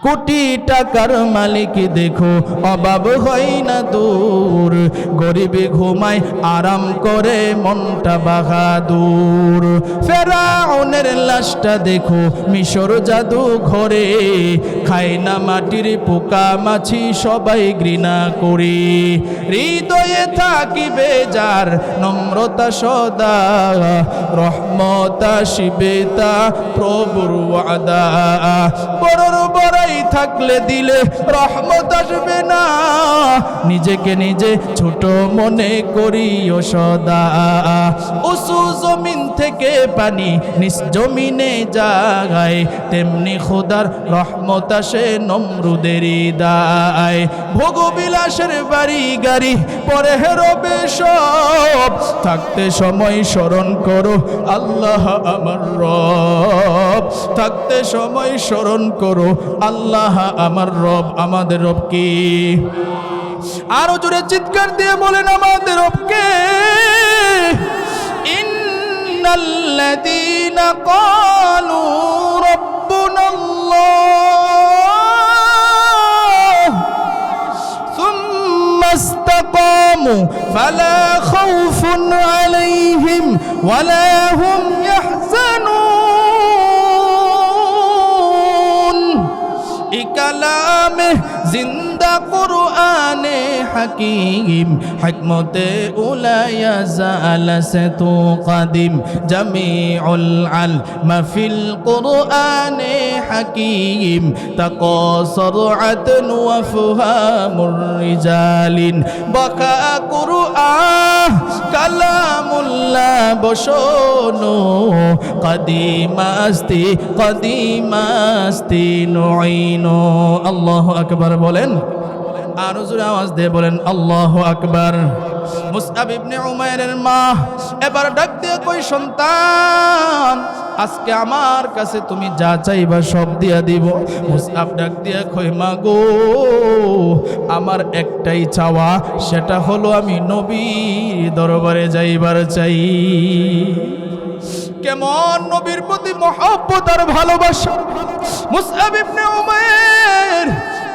কোটি টাকার মালিক দেখো অভাব হয় না দূর, গরিবে ঘুমায় আরাম করে মনটা বাহাদুর। ফেরাউনের লাশটা দেখো মিশর জাদু ঘরে, খায় না মাটির পোকা মাছি সবাই ঘৃণা করে। হৃদয়ে থাকিবে যার নম্রতা সদা, রহমত আসিবে তা প্রভুর ওয়াদা। বড়র বড়াই থাকলে দিলে রহমত আসবে না, নিজেকে নিজে ছোট মনে করিও সদা। উঁচু জমিন থেকে পানি নিজ জমিনে যায়, তেমনি খোদার রহমত আসে নমরুদেরই দায়। ভোগবিলাসের বাড়ি গাড়ি পরে রবে সব, থাকতে সময় স্মরণ করো আল্লাহ আমার রব, থাকতে সময় স্মরণ করো আল্লাহ আমার রব। আমাদের রব কি? আরো জোরে চিৎকার দিয়ে বলেন আমাদের রব কে? ইন্নাল্লাযীনা ক্বালু রাব্বুনাল্লাহ সুম্মা ইসতাকামু ফালা খাউফুন আলাইহিম ওয়ালা হুম ইয়াহজানুন। কালামে জিন্দা কুরআনে হাকিম, হিকমতে উলায়া জালাসে তো কাদিম, জামিউল আলম ফিল কুরআনে হাকিম, তাকাসরাত ওয়া ফুহামুর রিজালিন, বাকা কুরআন কালামুল্লাহ বসনো, কদিমাস্তি কদিমাস্তি নুইনো। আল্লাহু আকবার বলেন, আর জোরে আওয়াজ দিয়ে বলেন আল্লাহু আকবার। মুসআব ইবনে উমাইরের মা এবার ডাক দিয়ে কই, সন্তান আজকে আমার কাছে তুমি যা চাইবা সব দিয়া দিব। মুসআব ডাক দিয়ে কই, মা গো আমার একটাই চাওয়া, সেটা হলো আমি নবীর দরবারে যাইবার চাই। কেমন নবীর প্রতি মহব্বত আর ভালোবাসা! মুসআব ইবনে উমাইর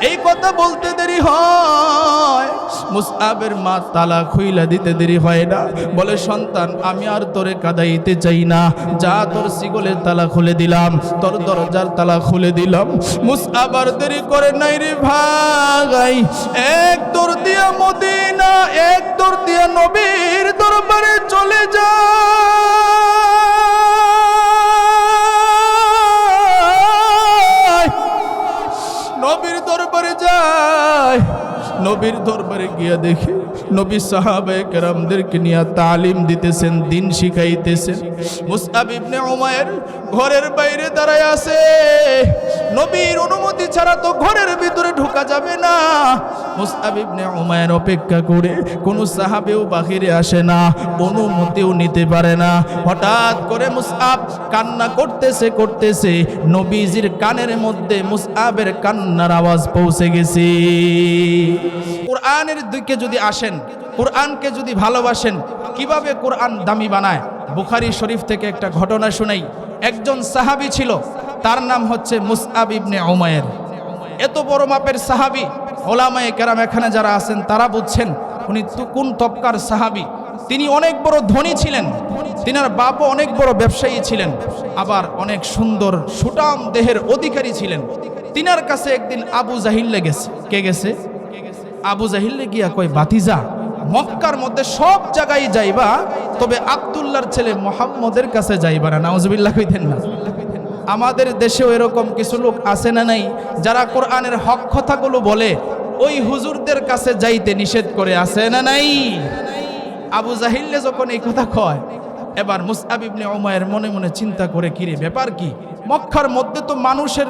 এই কথা বলতে দেরি হয়, মুসআবের মা তালা খুইলা দিতে দেরি হয় না। বলে, সন্তান আমি আর তোরে কাদাইতে চাই না, যা তোর সিগলের তালা খুলে দিলাম, তোর দরজার তালা খুলে দিলাম। মুসআব আর দেরি করে নাই রে ভাই, এক দৌড় দিয়া মদিনা, এক দৌড় দিয়া নবীর দরবারে চলে যায়, নবীর দরবারে যায়। নবীর দরবারে গিয়া দেখে নবী সাহাবায়ে কেরামদেরকে নিয়ে তালিম দিতেছেন, দিন শিখাইতেছেন। মুসআব ইবনে উমাইর ঘরের বাইরে দাঁড়ায় আছে, নবীর অনুমতি ছাড়া তো ঘরের ভিতরে ঢোকা যাবে না। মুসআব ইবনে উমাইর অপেক্ষা করে, কোনো সাহাবেও বাহিরে আসে না, অনুমতিও নিতে পারে না। হঠাৎ করে মুসআব কান্না করতেছে করতেছে, নবীজির কানের মধ্যে মুসআবের কান্নার আওয়াজ পৌঁছে গেছে। কোরআনের দিকে যদি আসেন, কোরআনকে যদি ভালোবাসেন, কিভাবে কোরআন দামি বানায়। বুখারী শরীফ থেকে একটা ঘটনা শুনাই। একজন সাহাবী ছিল, তার নাম হচ্ছে মুসআব ইবনে উমাইর। এত বড় মাপের সাহাবী, ওলামায়ে কেরাম এখানে যারা আছেন তারা বুঝছেন উনি কোন তবকার সাহাবী। তিনি অনেক বড় ধনী ছিলেন, তিনার বাপও অনেক বড় ব্যবসায়ী ছিলেন, আবার অনেক সুন্দর সুঠাম দেহের অধিকারী ছিলেন। তিনার কাছে একদিন আবু জাহিল গেছে। কে গেছে? আবু জাহিল গিয়া কয়, বাতিজা মক্কার মধ্যে সব জায়গায় যাইবা, তবে আব্দুল্লাহর ছেলে মুহাম্মদের কাছে যাইবা না। নাউজুবিল্লাহ কইতেন না? আমাদের দেশেও এরকম কিছু লোক আছে না নাই, যারা কোরআনের হক কথাগুলো বলে ওই হুজুরদের কাছে যাইতে নিষেধ করে, আছে না নাই? আবু জাহিল যখন এই কথা কয়, এবার মুসআব ইবনে উমাইর মনে মনে চিন্তা করে, কিরে ব্যাপার কি? মক্কার মধ্যে তো মানুষের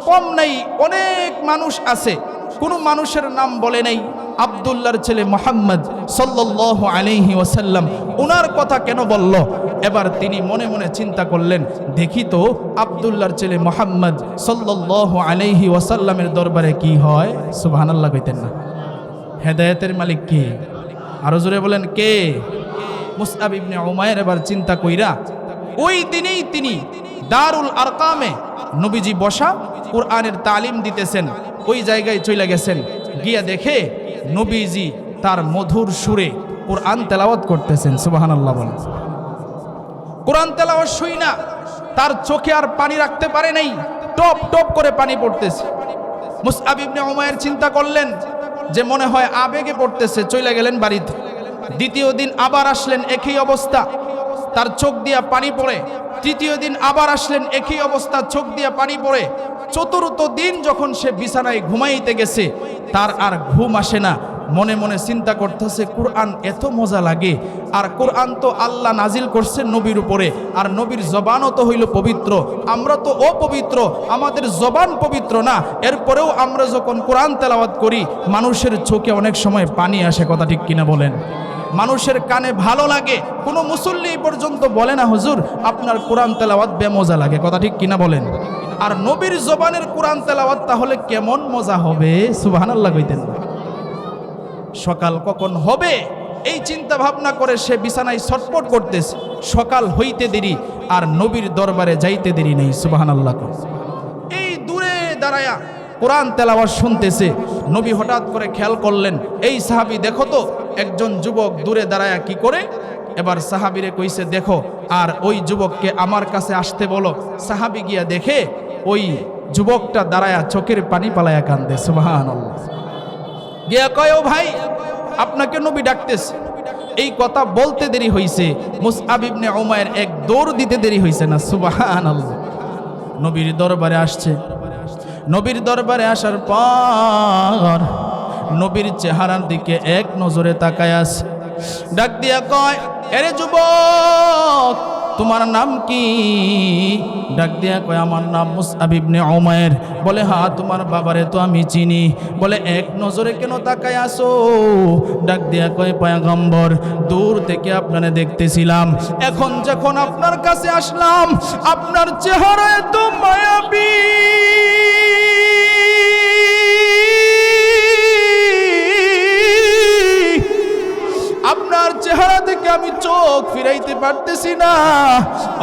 কম নাই, অনেক মানুষ আছে, কোনো মানুষের নাম বলে নাই। আব্দুল্লাহর ছেলে মুহাম্মদ সাল্লাল্লাহু আলাইহি ওয়াসাল্লাম, ওনার কথা কেন বলল? এবার তিনি মনে মনে চিন্তা করলেন, দেখি তো আব্দুল্লাহর ছেলে মুহাম্মদ সাল্লাল্লাহু আলাইহি ওয়াসাল্লামের দরবারে কি হয়। সুবহানাল্লাহ কইতেন না? হেদায়েতের মালিক কে? আরো জোরে বলেন কে? মুসআব ইবনে উমাইর এবার চিন্তা কইরা ওই দিনেই তিনি দারুল আরকামে নবীজি বসা, কোরআনের তালিম দিতেছেন, ওই জায়গায় চলে গেছেন, গিয়া দেখে নবীজি তার মধুর সুরে কোরআন তেলাওয়াত করতেছেন। সুবহানাল্লাহ বলেন। কোরআন তেলাওয়াত শুই না তার চোখে আর পানি রাখতে পারে নাই, টপ টপ করে পানি পড়তেছে। মুসআব ইবনে উমাইর চিন্তা করলেন যে মনে হয় আবেগে পড়তেছে, চলে গেলেন বাড়িতে। দ্বিতীয় দিন আবার আসলেন, একই অবস্থা, তার চোখ দিয়া পানি পড়ে। তৃতীয় দিন আবার আসলেন, একই অবস্থা, চোখ দিয়া পানি পড়ে। চতুর্থ দিন যখন সে বিছানায় ঘুমাইতে গেছে, তার আর ঘুম আসে না। মনে মনে চিন্তা করতেছে, কোরআন এত মজা লাগে, আর কোরআন তো আল্লাহ নাজিল করছেন নবীর উপরে, আর নবীর জবানও তো হইল পবিত্র, আমরা তো অপবিত্র, আমাদের জবান পবিত্র না। এরপরেও আমরা যখন কোরআন তেলাওয়াত করি, মানুষের চোখে অনেক সময় পানি আসে, কথা ঠিক কিনা বলেন? মানুষের কানে ভালো লাগে। কোনো মুসল্লি পর্যন্ত বলে না, হুজুর আপনার কোরআন তেলাওয়াত বেমজা লাগে, কথা ঠিক কিনা বলেন? আর নবীর জবানের কোরআন তেলাওয়াত তাহলে কেমন মজা হবে, সুবহানাল্লাহ কইতেন না? সকাল কখন হবে এই চিন্তা ভাবনা করে সে বিছানায় ছটফট করতেছে। সকাল হইতে দেরি আর নবীর দরবারে যাইতে দেরি নেই, সুবহানাল্লাহ। এই দূরে দাঁড়ায়া কোরআন তেলাওয়াত শুনতেছে। নবী হঠাৎ করে খেয়াল করলেন, এই সাহাবী দেখো তো একজন যুবক দূরে দাঁড়ায়া কি করে। এবার সাহাবীরে কইছে, দেখো আর ওই যুবককে আমার কাছে আসতে বলো। সাহাবী গিয়া দেখে ওই যুবকটা দাঁড়ায়া চোখের পানি পালায়া কান্দে, সুবহানাল্লাহ। গিয়া কয়, ও ভাই আপনাকে নবী ডাকতেছে। এই কথা বলতে দেরি হইছে, মুসআব ইবনে উমাইর এক দৌড় দিতে দেরি হইছে না, সুবহানাল্লাহ। নবীর দরবারে আসছে। নবীর দরবারে আসার পর নবীর চেহারার দিকে এক নজরে তাকায় আছে। ডাক দিয়া কয়, এরে যুবক তোমার নাম কি? ডাক দিয়া কয়, আমার নাম মুসআব ইবনে উমাইর। বলে, হ্যাঁ তোমার বাবারে তো আমি চিনি। বলে, এক নজরে কেন তাকায় আসো? ডাক দিয়া কয়, পয়গম্বর দূর থেকে আপনারে দেখতেছিলাম, এখন যখন আপনার কাছে আসলাম আপনার চেহারা এত মায়াবী, আপনার চেহারা থেকে আমি চোখ ফিরাইতে পারতেছি না।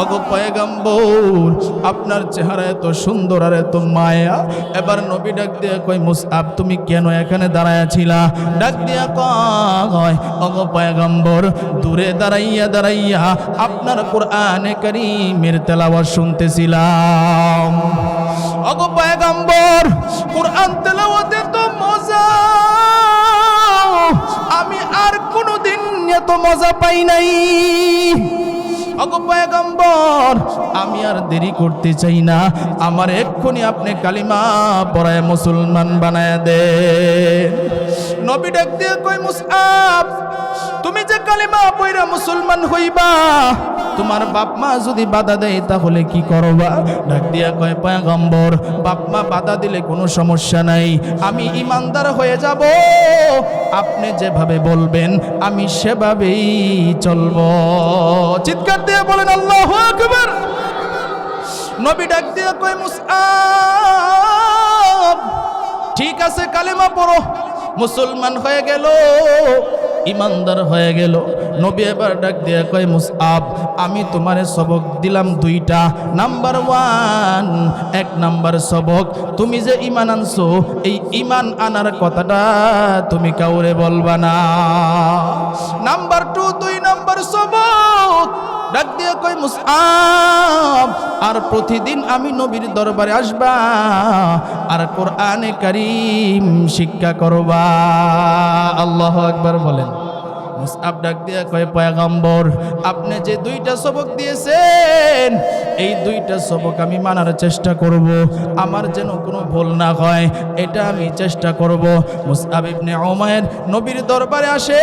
ওগো পয়গম্বর আপনার চেহারা এত সুন্দর আর এত মায়া। এবার নবী ডাক দিয়া কয়, মুসআব তুমি কেন এখানে দাঁড়ায়া ছিলা? ডাক দিয়া কয়, ওগো পয়গম্বর দূরে দাঁড়াইয়া দাঁড়াইয়া আপনার কোরআনে কারীমের তেলাওয়াত শুনতেছিলাম। ওগো পয়গম্বর কোরআন তেলাওয়াতে তো মজা, আমি আর কোনোদিন এত মজা পাই নাই। ওগো পয়গম্বর আমি আর দেরি করতে চাই না, আমার এক্ষুনি আপনি কালিমা পড়ায় মুসলমান বানায় দেন। নবী ডাক দিয়ে কয়, মুসআব তুমি যে কালিমা পড়া মুসলমান হইবা, তোমার বাপ মা যদি বাধা দেয় তাহলে কি করবা? ডাক দিয়া কয়, পয়গম্বর বাপ মা বাধা দিলে কোনো সমস্যা নাই, আমি ইমানদার হয়ে যাব, আপনি যেভাবে বলবেন আমি সেভাবেই চলবো। চিৎকার দিয়ে বলেন আল্লাহু আকবার। নবী ডাক দিয়া কয়, মুসআব ঠিক আছে কালিমা পড়ো। মুসলমান হয়ে গেল, ইমানদার হয়ে গেল। নবী এবার ডাক দিয়া কয়, মুসআব আমি তোমারে সবক দিলাম দুইটা। নাম্বার 1, এক নাম্বার সবক, তুমি যে ঈমান আনছো এই ঈমান আনার কথাটা তুমি কাউরে বলবা না। নাম্বার 2, 2 নাম্বার সবক ডাক দিয়া কয়, মুসআব আর প্রতিদিন আমি নবীর দরবারে আসবা আর কোরআনে কারীম শিক্ষা করবা। আল্লাহু আকবার বলেন। মুসআব ডাক দিয়া কয়, পয়গম্বর আপনি যে দুইটা সবক দিয়েছেন এই দুইটা সবক আমি মানার চেষ্টা করব, আমার যেন কোনো ভুল না হয় এটা আমি চেষ্টা করব। মুসআব ইবনে উমাইর নবীর দরবারে আসে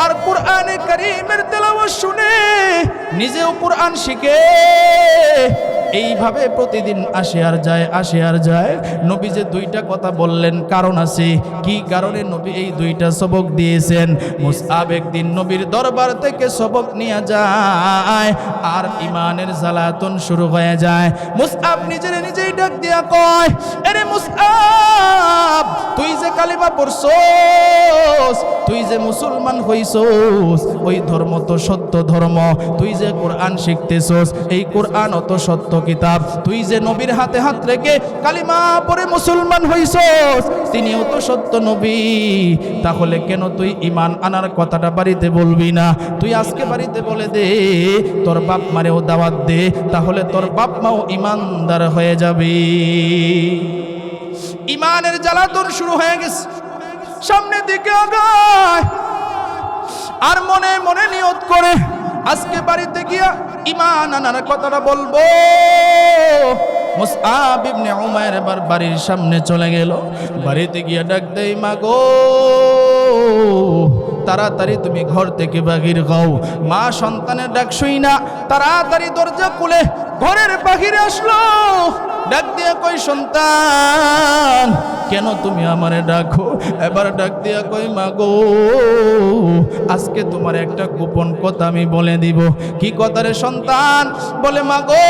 আর কোরআনে কারীমের তেলাওয়াত শুনে নিজেও কোরআন শিখে। এইভাবে প্রতিদিন আসে আর যায়, আসে আর যায়। নবী যে দুইটা কথা বললেন কারণ আছে, কি কারণে নবী এই দুইটা সবক দিয়েছেন? মুসআব একদিন নবীর দরবার থেকে সবক নিয়ে যায় আর ইমানের জ্বালাতন শুরু হয়ে যায়। মুসআব নিজেই ডাক দিয়া কয়, আরে মুসআব তুই যে কালিমা পড়ছস, তুই যে মুসলমান হইছস, ওই ধর্ম তো সত্য ধর্ম। তুই যে কোরআন শিখতেছস, এই কোরআন অত সত্য কিতাব। তুই যে নবীর হাতে হাত রেখে কালিমা পড়ে মুসলমান হইছস, তিনিও তো সত্য নবী। তাহলে কেন তুই ঈমান আনার কথাটা বাড়িতে বলবি না? তুই আজকে বাড়িতে বলে দে, তোর বাপ মারেও দাওয়াত দে, তাহলে তোর বাপ মাও ঈমানদার হয়ে যাবে। ঈমানের জ্বালাতন শুরু হয়ে গেছে, সামনের দিকে আগায় আর মনে মনে নিয়ত করে আজকে বাড়িতে গিয়া ঈমান আনার কথাটা বলবো। মুসআব ইবনে উমাইর এবার বাড়ির সামনে চলে গেল। বাড়িতে গিয়া ডাক দেই, মা গো তাড়াতাড়ি তুমি ঘর থেকে বাহির হও। মা সন্তানের ডাক শুই না তাড়াতাড়ি দরজা খুলে ঘরের বাহিরে আসলো। ডাক দিয়া কই, সন্তান কেন তুমি আমারে ডাকো? এবার ডাক দিয়া কই, মা গো আজকে তোমার একটা গোপন কথা আমি বলে দিব। কি কথা রে সন্তান? বলে, মা গো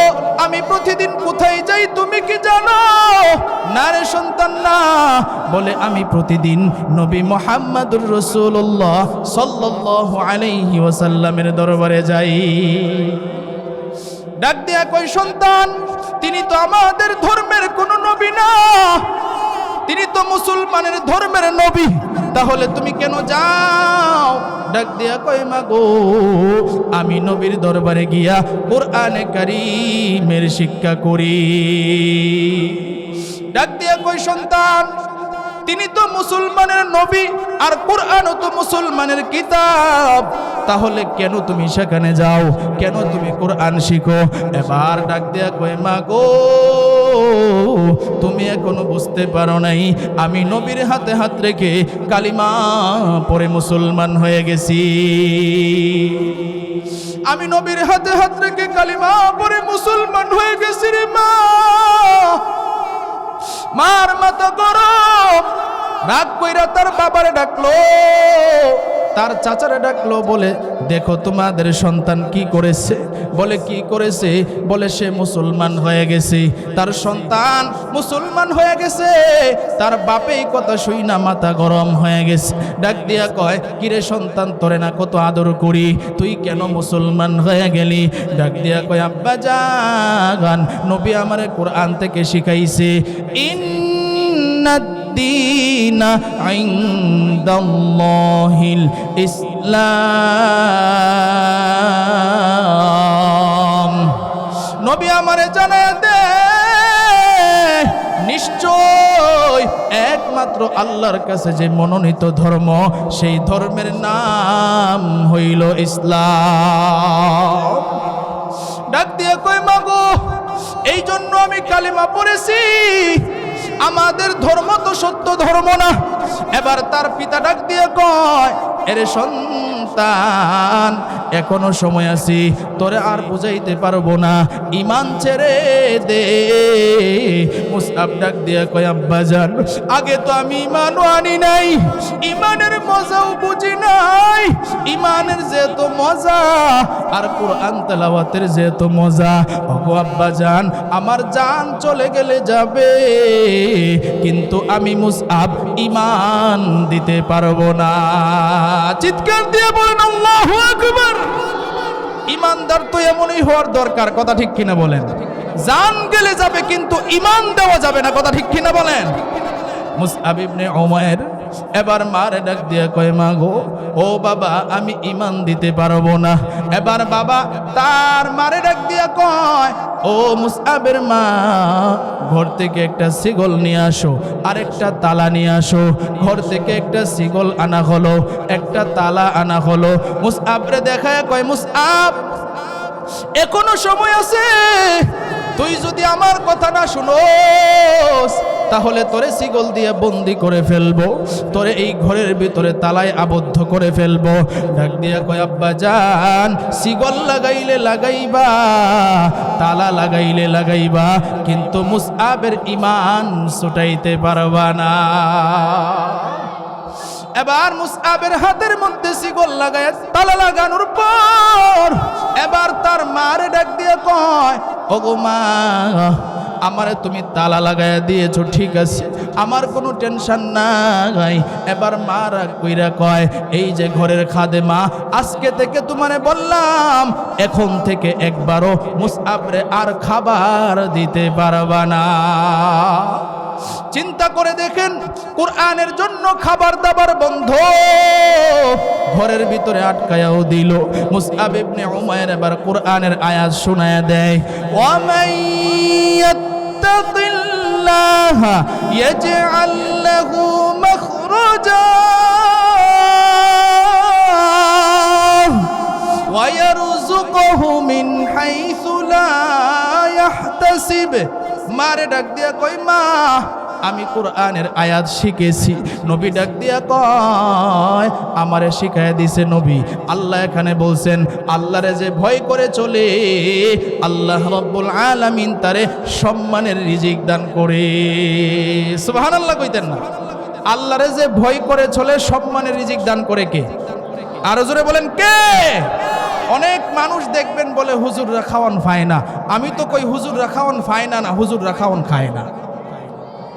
আমি প্রতিদিন কোথায় যাই তুমি কি জানো? না রে সন্তান না। বলে, আমি প্রতিদিন নবী মুহাম্মদুর রাসূলুল্লাহ সাল্লাল্লাহু আলাইহি ওয়াসাল্লামের দরবারে যাই। ডাক দিয়া কই, সন্তান তিনি তো আমাদের ধর্মের কোন নবী না, তিনি তো মুসলমানের ধর্মের নবী, তাহলে তুমি কেন যাও? ডাক দিয়া কই, মা গো আমি নবীর দরবারে গিয়া কোরআনে কারীমের শিক্ষা করি। ডাক দিয়া কই, সন্তান তিনি তো মুসলমানের নবী আর কোরআনও তো মুসলমানের কিতাব, তাহলে কেন তুমি সেখানে যাও? কেন তুমি কোরআন শিখো? এবার ডাক দিয়া কই, মা গো তুমি এখনো বুঝতে পারো নাই, আমি নবীর হাতে হাত রেখে কালিমা পড়ে মুসলমান হয়ে গেছি। আমি নবীর হাতে হাত রেখে কালিমা পড়ে মুসলমান হয়ে গেছি রে মা। মার মাথা গরম, রাগ কইরা তার বাবারে ডাকলো, তার চাচারে ডাকলো। বলে, দেখো তোমাদের সন্তান কি করেছে? বলে, কি করেছে? বলে, সে মুসলমান হয়ে গেছে, তার সন্তান মুসলমান হয়ে গেছে। তার বাপেই কথা শুই না মাথা গরম হয়ে গেছে। ডাক দিয়া কয়, কিরে সন্তান তোরে না কত আদর করি, তুই কেন মুসলমান হয়ে গেলি? ডাক দিয়া কয়, আব্বা জান নবী আমারে কোরআন থেকে শিখাইছে, ইন্নাদ-দীনা ইনদাল্লাহিল ইসলাম। নবী আমারে জানায় দে, নিশ্চয় একমাত্র আল্লাহর কাছে যে মনোনীত ধর্ম, সেই ধর্মের নাম হইল ইসলাম। ডাক দিয়ে কই, মা গো এই জন্য আমি কালিমা পড়েছি, আমাদের ধর্ম তো সত্য ধর্ম না। এবার তার পিতা ডাক দিয়ে কয়, এরে সন্তান এখনো সময় আছে, তোরে আর বুঝাইতে পারবো না, ঈমান ছেড়ে দে। মুসআব ডাক দিয়ে কয়, আব্বা জান আগে তো আমি ঈমানও আনি নাই, ঈমানের মজাও বুঝি নাই। ঈমানের যেহেতু মজা আর কোরআন তেলাওয়াতের যেহেতু মজা, ওগো আব্বা জান আমার জান চলে গেলে যাবে, কিন্তু আমি মুসআব ঈমান দিতে পারবো না। চিৎকার দিয়ে বলেন আল্লাহু আকবার। ঈমানদার তো এমনই হওয়ার দরকার, কথা ঠিক কিনা বলেন? জান গেলে যাবে কিন্তু ঈমান দেওয়া যাবে না, কথা ঠিক কিনা বলেন? মুসআব ইবনে উমাইর এবার মারে ডাক দিয়ে কয়, মা গো ও বাবা আমি ঈমান দিতে পারবো না। এবার বাবা তার মারে ডাক দিয়ে কয়, ও মুসআবের মা ঘর থেকে একটা শিকল নিয়ে আসো আর একটা তালা নিয়ে আসো। ঘর থেকে একটা শিকল আনা হলো, একটা তালা আনা হলো। মুসআবরে দেখায় কয়, মুসআব এখনো সময় আছে, তুই যদি আমার কথা না শুনোস তাহলে তোরে শিকল দিয়ে বন্দি করে ফেলবো, তোরে এই ঘরের ভিতরে তালায় আবদ্ধ করে ফেলবো। ডাক দিয়া কয়, আব্বা জান শিকল লাগাইলে লাগাইবা, তালা লাগাইলে লাগাইবা, কিন্তু মুসআবের ঈমান ছুটাইতে পারবা না। এবার মুসআবের হাতের মধ্যে শিকল লাগায় তালা লাগানোর পর এবার তার মারে ডাক দিয়ে কয়, ওগো মা আমারে তুমি তালা লাগাইয়া দিয়েছো, ঠিক আছে, আমার কোনো টেনশন নাই। এবার মা রাগ কইরা কয়, এই যে ঘরের খাদেমা, আজকে থেকে তোমারে বললাম এখন থেকে একবারও মুসআবরে আর খাবার দিতে পারবা না। চিন্তা করে দেখেন, কোরআনের জন্য খাবার দাবার বন্ধ, ঘরের ভিতরে আটকায়াও দিল। মুসআব ইবনে উমাইর এবার কোরআনের আয়াত শোনায়া দেয়, ওয়া মাইয়াত্তাকিল্লাহা ইয়াজআল লাহু মাখরাজা ওয়া ইয়ারযুকুহু মিন হাইসু লা ইয়াহতাসিব। মারে ডাক দিয়া কই, মা আমি কোরআনের আয়াত শিখেছি। নবী ডাক দিয়া কয়, আমারে শিখায় দিছে নবী। আল্লাহ এখানে বলছেন, আল্লাহরে যে ভয় করে চলে আল্লাহ রাব্বুল আলামিন তারে সম্মানের রিজিক দান করে। সুবহানাল্লাহ কইতেন না? আল্লাহরে যে ভয় করে চলে সম্মানের রিজিক দান করে কে? আরো জোরে বলেন কে? অনেক মানুষ দেখবেন বলে হুজুররা খাওয়ান খায় না। আমি তো কই হুজুররা খাওয়ান খায় না, হুজুররা খাওয়ান খায় না।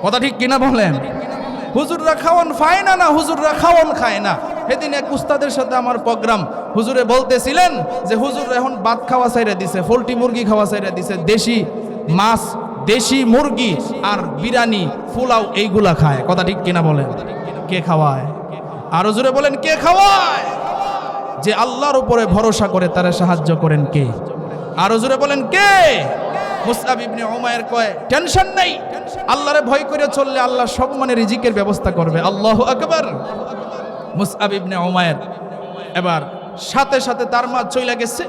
কথা ঠিক কিনা বলেন? হুজুররা খাওয়ান খায় না, হুজুররা খাওয়ান খায় না। সেদিন এক উস্তাদের সাথে আমার প্রোগ্রাম, হুজুরে বলতেছিলেন যে হুজুররা এখন ভাত খাওয়া ছাইরা দিছে, পোলট্রি মুরগি খাওয়া ছাইরা দিছে, দেশি মাছ, দেশি মুরগি আর বিরিয়ানি, পোলাও এইগুলা খায়। কথা ঠিক কিনা বলেন? কে খাওয়ায়? আরো জোরে বলেন কে খাওয়ায়? যে আল্লাহর উপরে ভরসা করে তারা সাহায্য করেন কে? আরো জোরে বলেন কে? মুসআব ইবনে উমাইর কয়, টেনশন নাই, আল্লাহরে ভয় করে চললে আল্লাহ সম্মানের রিজিকের ব্যবস্থা করবে। আল্লাহু আকবার। মুসআব ইবনে উমাইর এবার সাথে সাথে তার মা চইলা গেছে,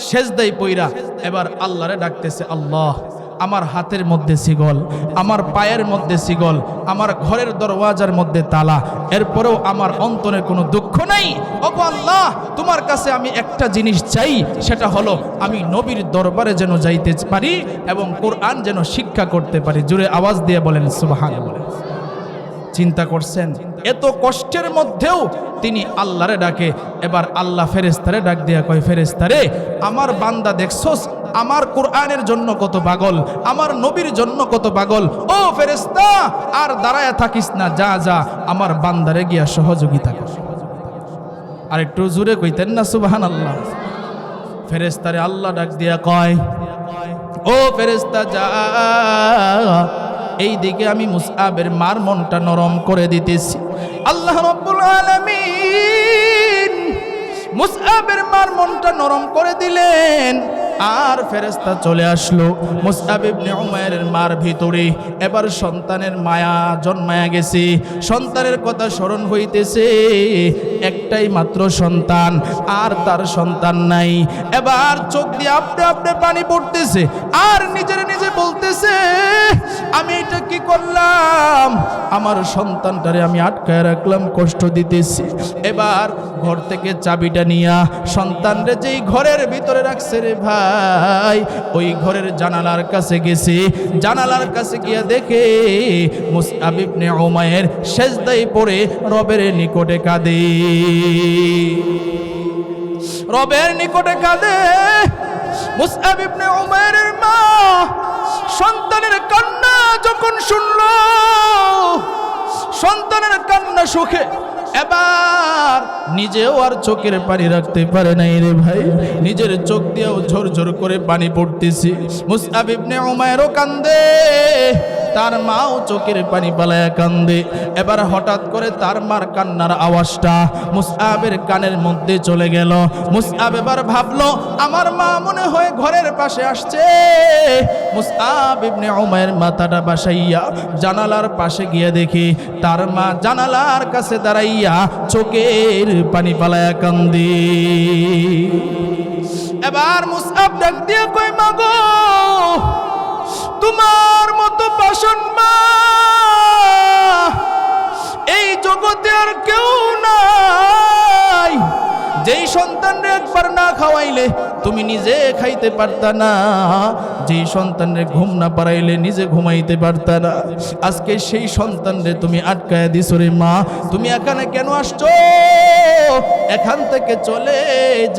সেজদায় পইরা এবার আল্লাহরে ডাকতেছে, আল্লাহ আমার হাতের মধ্যে সিগল, আমার পায়ের মধ্যে সিগল, আমার ঘরের দরওয়াজার মধ্যে তালা, এরপরেও আমার অন্তরে কোনো দুঃখ নাই। ওগো আল্লাহ, তোমার কাছে আমি একটা জিনিস চাই, সেটা হলো আমি নবীর দরবারে যেন যাইতে পারি এবং কোরআন যেন শিক্ষা করতে পারি। জোরে আওয়াজ দিয়ে বলেন সুবহানাল্লাহ। চিন্তা করছেন, এত কষ্টের মধ্যেও তিনি আল্লাহরে ডাকে। এবার আল্লাহ ফেরেশতারে ডাক দিয়া কয়, ফেরেশতারে আমার বান্দা দেখছস আমার কোরআনের জন্য কত পাগল, আমার নবীর জন্য কত পাগল। ও ফেরেশতা, আর দাঁড়ায়া থাকিস না, যা যা আমার বান্দারে গিয়া সহযোগিতা কর। আর একটু জোরে কইতেন না সুবহানাল্লাহ? ফেরেশতারে আল্লাহ ডাক দিয়া কয়, ও ফেরেশতা যা, এই দিকে আমি মুসআবের মার মনটা নরম করে দিতেছি। আল্লাহ রাব্বুল আলামিন মুসআবের মার মনটা নরম করে দিলেন। আর ফেরেশতা চলে আসলো মুসআব ইবনে উমাইরের মার ভিতরে। এবার সন্তানের মায়া জন্মায়া গেছে, সন্তানের কথা স্মরণ হইতেছে, একটাই মাত্র সন্তান, আর তার সন্তান নাই। এবার চোখ দিয়ে আপনি আপনি পানি পড়তেছে, আর নিজের নিজে বলতেছে, আমি এটা কি করলাম, আমার সন্তানটারে আমি আটকায় রাখলাম, কষ্ট দিতেছি। এবার ঘর থেকে চাবিটা নিয়া সন্তানরে যেই ঘরের ভিতরে রাখছে রে ভাই, ওই ঘরের জানালার কাছে গেছে। জানালার কাছে গিয়া দেখে মুসআব ইবনে উমাইর সেজদায় পড়ে রবের নিকটে কাঁদে, রবের নিকটে কাঁদে। মুসআব ইবনে উমাইরের মা সন্তানের কান্না যখন শুনল, সন্তানের কান্না সুখে এবার নিজেও আর চোখের পানি রাখতে পারে নাই রে ভাই, নিজের চোখ দিয়েও ঝরঝর করে পানি পড়তেছে। মুসআব ইবনে উমাইরও কান্দে, তার মাও চোখের পানি পালায়া কান্দে। এবার হঠাৎ করে তার মার কান্নার আওয়াজটা মুসআবের কানের মধ্যে চলে গেল। মুসআব এবার ভাবলো, আমার মা মনে হয় ঘরের পাশে আসছে। মুসআব ইবনে উমাইর মাথাটা বাসাইয়া জানালার পাশে গিয়ে দেখি তার মা জানালার কাছে দাঁড়াইয়া চোখের পানি পালায়া কান্দে। এবার মুসআব ডাক দিয়ে কই, মা গো, তোমার মতো পাষাণ মা এই জগতে আর কেউ নাই, যেই সন্তানরে একবার না খাওয়াইলে তুমি নিজে খাইতে পারতা না, যেই সন্তানের ঘুম না পারাইলে নিজে ঘুমাইতে পারতা না, আজকে সেই সন্তানরে তুমি আটকায় দিছো রে মা। তুমি এখানে কেন আসছো? এখান থেকে চলে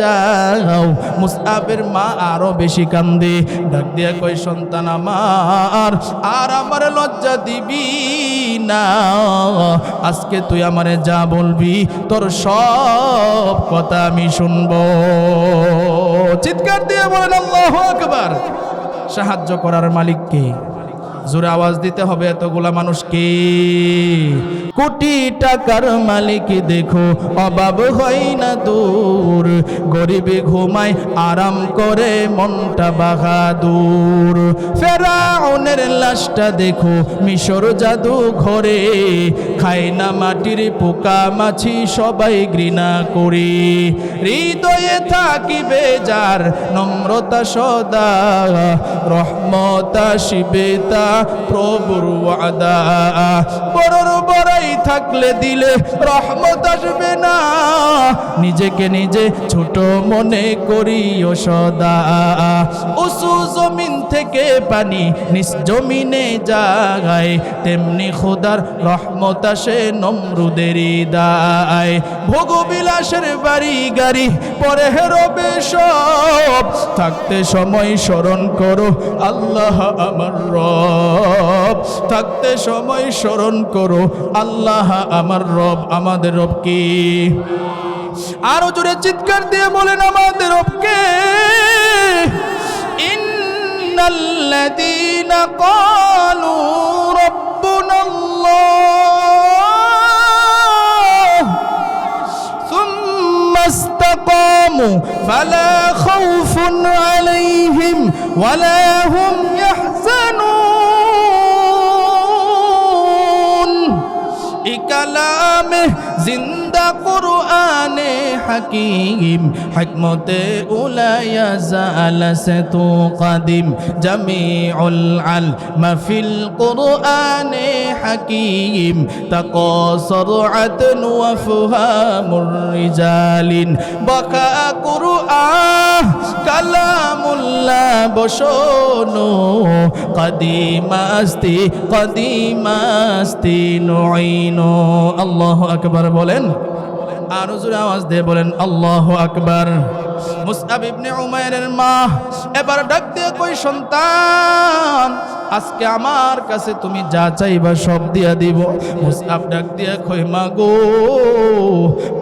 যাও। মুসআবের মা আরো বেশি কান্দে, ডাক দিয়া কয় সন্তান আমার, আর আমারে লজ্জা দিবি না। আজকে তুই আমারে যা বলবি তোর সব কথা আমি শুনবো। চিৎকার দিয়ে বলেন আল্লাহু আকবার। সাহায্য করার মালিক কে? জোরে আওয়াজ দিতে হবে, এতগুলা মানুষকে। কোটি টাকার মালিক দেখো অভাব হয় না দূর, গরিবে ঘুমায় আরাম করে মনটা বাহাদুর। ফেরাউনের লাশটা দেখো মিশর জাদু ঘরে, খায় না মাটির পোকা মাছি সবাই ঘৃণা করে। হৃদয়ে থাকিবে যার নম্রতা সদা, রহমত আসিবে তা প্রভুর ওয়াদা। বড়র বড়াই থাকলে দিলে রহমত আসবে না, নিজেকে নিজে ছোট মনে করিও সদা। উঁচু জমিন থেকে পানি নিজ জমিনে যায়, তেমনি খোদার রহমত আসে নমরুদেরই দায়। ভোগবিলাসের বাড়ি গাড়ি পরে রবে সব, থাকতে সময় স্মরণ করো আল্লাহ আমার রব। থাকতে সময় স্মরণ করো আল্লাহ আমার রব। আমাদের রব কি? আরো জোরে চিৎকার দিয়ে বলেন আমাদের রব কে? ইন্নাল্লাযীনা ক্বালু রাব্বুনাল্লাহ সুম্মা ইসতাকামু ফালা খাউফুন আলাইহিম ওয়ালা হুম ইয়াহজানুন। এই কালামে জিন্দা কুরআনে হাকিম, হিকমতে উলায়া জালাসে তু কাদিম। জামিউল আলম ফিল কুরআনে হাকিম, তাকাসর আদন ওয়া ফুহামুর রিজালিন। বাকা কুরআন কালামুল্লাহ বসনো, কদিমাস্তি কদিমাস্তি নুইনো। আল্লাহু আকবার বলেন, আরো জোরে আওয়াজ দিয়ে বলেন আল্লাহু আকবার। মুসআব ইবনে উমাইরের মা এবার ডাক দিয়ে কই সন্তান, আজকে আমার কাছে তুমি যা চাইবা সব দিয়া দিব। মুসআব ডাক দিয়ে কই মা গো,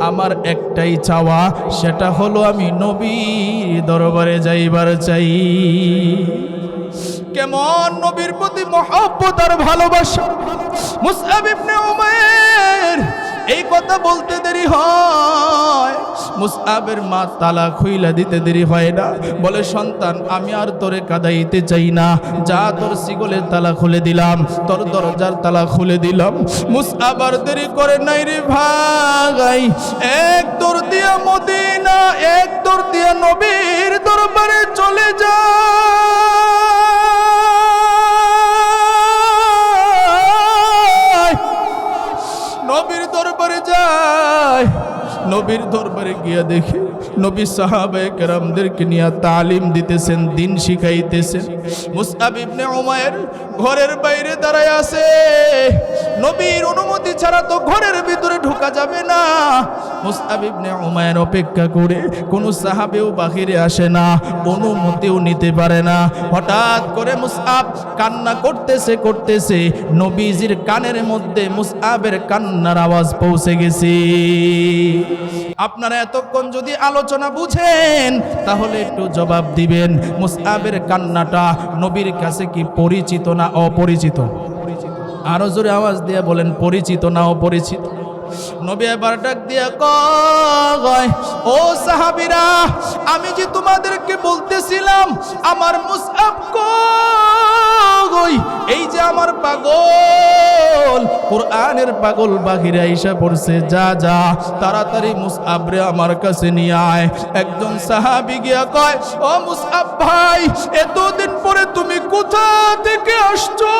আমার একটাই চাওয়া, সেটা হলো আমি নবীর দরবারে যাইবার চাই। কেমন নবীর প্রতি মহব্বত আর ভালোবাসা! মুসআব ইবনে উমাইর এই কথা বলতে দেরি হয়, মুসআবের মা তালা খুইলা দিতে দেরি হয় না। বলে সন্তান, আমি আর তোরে কাদাইতে চাই না, যা তোর সিগলের তালা খুলে দিলাম, তোর দরজার তালা খুলে দিলাম। মুসআব আর দেরি করে নাই রে ভাই, এক দৌড় দিয়া মদিনা, এক দৌড় দিয়া নবীর দরবারে চলে যায়। নবীর দরবারে যায়, নবীর দরবারে গিয়া দেখে নবী সাহাবায়ে কেরামদেরকে নিয়ে তালিম দিতেছেন, দিন শিখাইতেছেন। মুসআব ইবনে উমাইর ঘরের বাইরে দাঁড়ায় আছে। নবীর অনুমতি ছাড়া তো ঘরের ভিতরে ঢোকা যাবে না। মুসআব ইবনে উমাইর অপেক্ষা করে, কোনো সাহাবেও বাহিরে আসে না, অনুমতিও নিতে পারে না। হঠাৎ করে মুসআব কান্না করতেছে করতেছে, নবীজির কানের মধ্যে মুসআবের কান্নার আওয়াজ পৌঁছে গেছে। আপনারা এতক্ষণ যদি আলোচনা বুঝেন তাহলে একটু জবাব দিবেন, মুসআবের কান্নাটা নবীর কাছে কি পরিচিত না অপরিচিত? আরো জোরে আওয়াজ দিয়ে বলেন, পরিচিত না অপরিচিত? নবী এবার ডাক দিয়া কয়, ও সাহাবীরা, আমি যে তোমাদেরকে বলতেছিলাম আমার মুসআব কই, এই যে আমার পাগল, কুরআনের পাগল বাহিরে আইসা পড়ছে, যা যা তাড়াতাড়ি মুসআব রে আমার কাছে নিয়ে আয়। একজন সাহাবী গিয়া কয়, ও মুসআব ভাই, এতদিন পরে তুমি কোথা থেকে আসছো?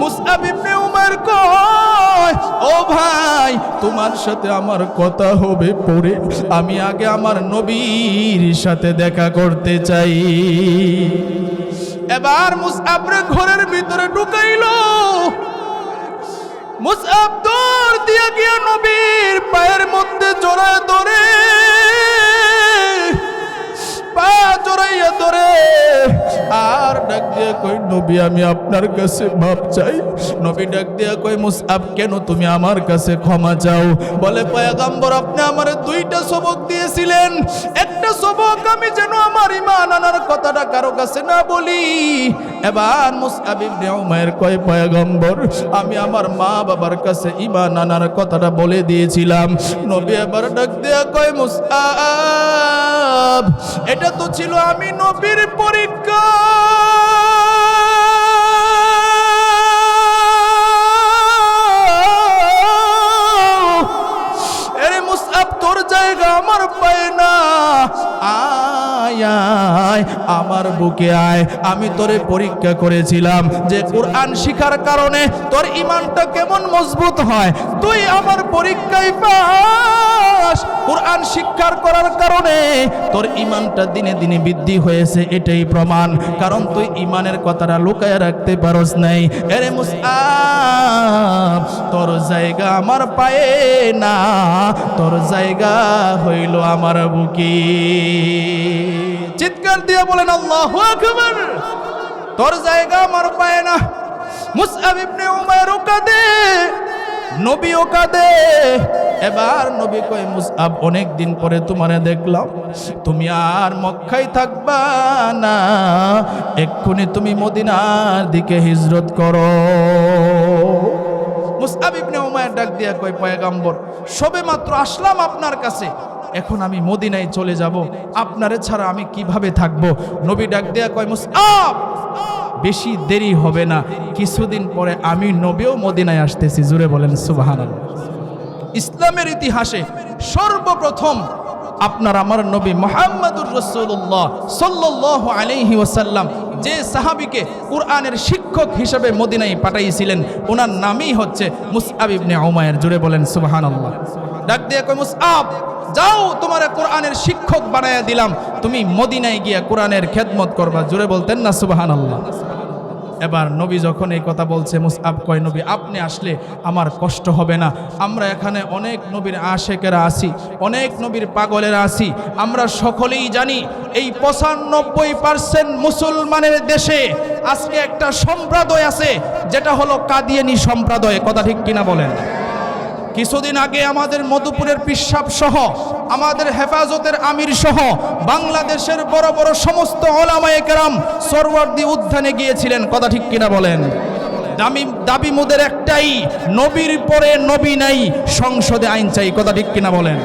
মুসআব ইবনে উমাইর কয়, ও ভাই তোমার সাথে আমার কথা হবে পরে, আমি আগে আমার নবীর সাথে দেখা করতে চাই। এবার মুসআবরে ঘরের ভিতরে ঢুকাইলো। মুসআব দৌড় দিয়ে গিয়ে নবীর পায়ের মধ্যে জড়ায় ধরে, পা জড়াইয়া ধরে আর ডাক দিয়ে কই নবী আমি আপনার কাছে মাপ চাই। নবী ডাক দিয়ে কই মুসআব কেন তুমি আমার কাছে ক্ষমা চাও? বলে পয়গম্বর আপনি আমারে দুইটা সবক দিয়েছিলেন, একটা সবক আমি যেন আমার ঈমান আনার কথাটা কারো কাছে না বলি। এবার মুসআব ইবনে উমাইর কয় পয়গম্বর আমি আমার মা বাবার কাছে ঈমান আনার কথাটা বলে দিয়েছিলাম। নবী এবার ডাক দিয়ে কয় মুসআব এটা তো ছিল আমি নবীর পরীক্ষা। এরে মুসআব তোর জায়গা আমার পায়ে না, আয় আয় আমার বুকে আয়। আমি তোরে পরীক্ষা করেছিলাম যে কোরআন শিখার কারণে তোর ঈমানটা কেমন মজবুত হয়। তুই আমার পরীক্ষায় পাস। কোরআন শিক্ষার করার কারণে তোর ঈমানটা দিনে দিনে বৃদ্ধি হয়েছে, এটাই প্রমাণ। কারণ তুই ঈমানের কথাটা লুকায় রাখতে পারস নাই। এরে মুসআব তোর জায়গা আমার পায়ে না, তোর জায়গা হইল আমার বুকে। চিৎকার দিয়ে বলেন আল্লাহু আকবার। তোর জায়গা আমার পায়ে না। মুসআব ইবনে উমাইর কাঁদে, নবীও কাঁদে। এবার নবী কয় মুসআব অনেক দিন পরে তোমারে দেখলাম, তুমি আর মক্কায় থাকবা না, এক্ষুনি তুমি মদিনার দিকে হিজরত করো। মুসআব ইবনে উমাইর ডাক দিয়া কয় পয়গম্বর সবে মাত্র আসলাম আপনার কাছে, এখন আমি মদিনায় চলে যাব, আপনারে ছাড়া আমি কিভাবে থাকব? নবী ডাক দিয়া কয় মুসআব বেশি দেরি হবে না, কিছুদিন পরে আমি নবীও মদিনায় আসতেছি। জুড়ে বলেন সুবহানাল্লাহ। ইসলামের ইতিহাসে সর্বপ্রথম আপনার আমার নবী মুহাম্মদুর রাসূলুল্লাহ সাল্লাল্লাহু আলাইহি ওয়াসাল্লাম যে সাহাবীকে কোরআনের শিক্ষক হিসেবে মদিনায় পাঠাইছিলেন ওনার নামই হচ্ছে মুসআব ইবনে উমাইর। জুড়ে বলেন সুবহানাল্লাহ। ডাক দিয়ে কয় মুসআব যাও তোমার কোরআনের শিক্ষক বানায়া দিলাম, তুমি মদিনায় গিয়া কোরআনের খেদমত করবা। জুড়ে বলতেন না সুবহানাল্লাহ। এবার নবী যখন এই কথা বলছে মুসআব কয় নবী আপনি আসলে আমার কষ্ট হবে না, আমরা এখানে অনেক নবীর আশেকেরা আছি, অনেক নবীর পাগলেরা আছি। আমরা সকলেই জানি এই 95% মুসলমানের দেশে আজকে একটা সম্প্রদায় আছে যেটা হলো কাদিয়ানী সম্প্রদায়। কথা ঠিক কিনা বলেন? কিছুদিন আগে আমাদের মধুপুরের পিসাব সহ আমাদের হেফাজতের আমির সহ বাংলাদেশের বড় বড় সমস্ত ওলামায়ে কেরাম সরওয়ার্দী উদ্যানে গিয়েছিলেন। কথা ঠিক কিনা বলেন? দাবি মোদের একটাই, নবীর পরে নবী নাই, সংসদে আইন চাই। কথা ঠিক কিনা বলেন?